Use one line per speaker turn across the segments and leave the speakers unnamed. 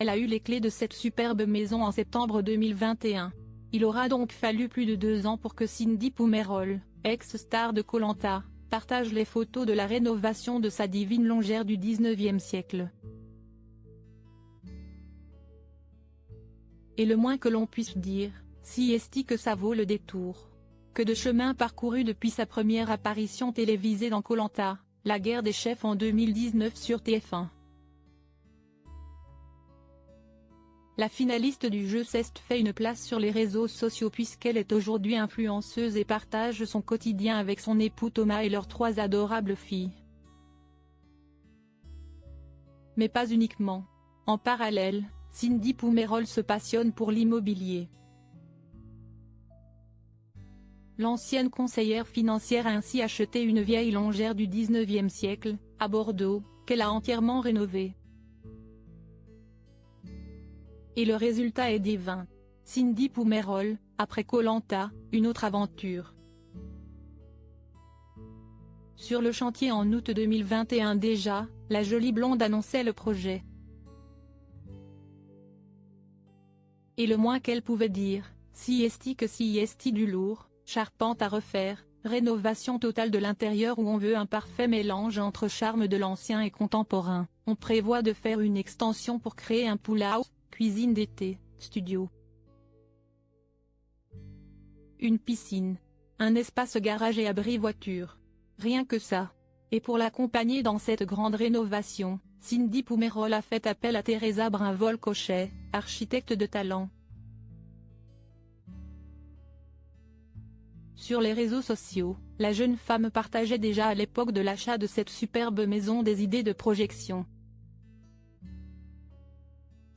Elle a eu les clés de cette superbe maison en septembre 2021. Il aura donc fallu plus de 2 ans pour que Cindy Poumerol, ex-star de Koh Lanta, partage les photos de la rénovation de sa divine longère du 19e siècle. Et le moins que l'on puisse dire, si est que ça vaut le détour. Que de chemin parcouru depuis sa première apparition télévisée dans Koh Lanta, la guerre des chefs en 2019 sur TF1. La finaliste du jeu s'est fait une place sur les réseaux sociaux puisqu'elle est aujourd'hui influenceuse et partage son quotidien avec son époux Thomas et leurs 3 adorables filles. Mais pas uniquement. En parallèle, Cindy Poumerol se passionne pour l'immobilier. L'ancienne conseillère financière a ainsi acheté une vieille longère du 19e siècle, à Bordeaux, qu'elle a entièrement rénovée. Et le résultat est divin. Cindy Poumerol, après Koh Lanta, une autre aventure. Sur le chantier en août 2021 déjà, la jolie blonde annonçait le projet. Et le moins qu'elle pouvait dire, si est du lourd, charpente à refaire, rénovation totale de l'intérieur où on veut un parfait mélange entre charme de l'ancien et contemporain. On prévoit de faire une extension pour créer un pool house, cuisine d'été, studio, une piscine, un espace garage et abri voiture. Rien que ça. Et pour l'accompagner dans cette grande rénovation, Cindy Poumerol a fait appel à Teresa Brinvol-Cochet, architecte de talent. Sur les réseaux sociaux, la jeune femme partageait déjà à l'époque de l'achat de cette superbe maison des idées de projection.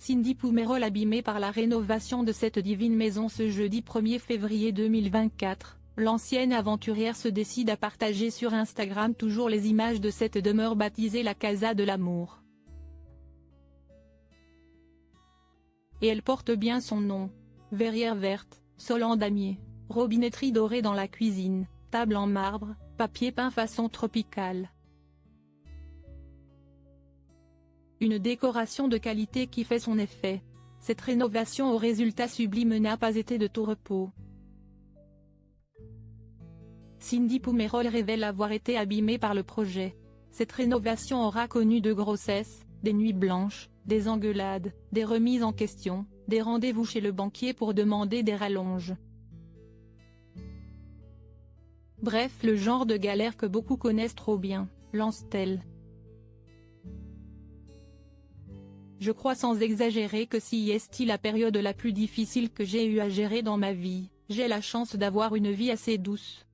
Cindy Poumerol abîmée par la rénovation de cette divine maison ce jeudi 1er février 2024, l'ancienne aventurière se décide à partager sur Instagram toujours les images de cette demeure baptisée la Casa de l'Amour. Et elle porte bien son nom. Verrière verte, sol en damier, robinetterie dorée dans la cuisine, table en marbre, papier peint façon tropicale. Une décoration de qualité qui fait son effet. Cette rénovation au résultat sublime n'a pas été de tout repos. Cindy Poumerol révèle avoir été abîmée par le projet. Cette rénovation aura connu de grossesses, des nuits blanches, des engueulades, des remises en question, des rendez-vous chez le banquier pour demander des rallonges. Bref, le genre de galère que beaucoup connaissent trop bien, lance-t-elle. Je crois sans exagérer que si est la période la plus difficile que j'ai eu à gérer dans ma vie, j'ai la chance d'avoir une vie assez douce.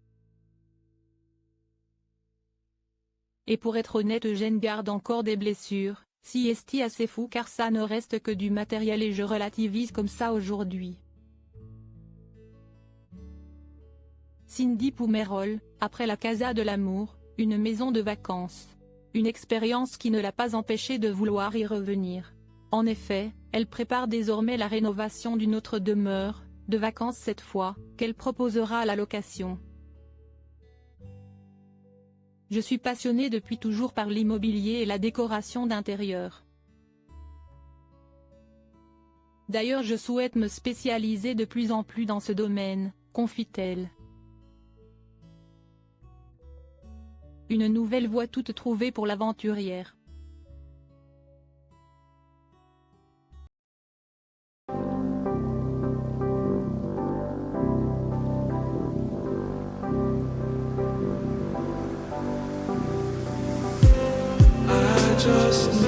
Et pour être honnête j'en garde encore des blessures, si est assez fou car ça ne reste que du matériel et je relativise comme ça aujourd'hui. Cindy Poumerol, après la Casa de l'Amour, une maison de vacances. Une expérience qui ne l'a pas empêchée de vouloir y revenir. En effet, elle prépare désormais la rénovation d'une autre demeure, de vacances cette fois, qu'elle proposera à la location. Je suis passionnée depuis toujours par l'immobilier et la décoration d'intérieur. D'ailleurs je souhaite me spécialiser de plus en plus dans ce domaine, confie-t-elle. Une nouvelle voie toute trouvée pour l'aventurière.
Just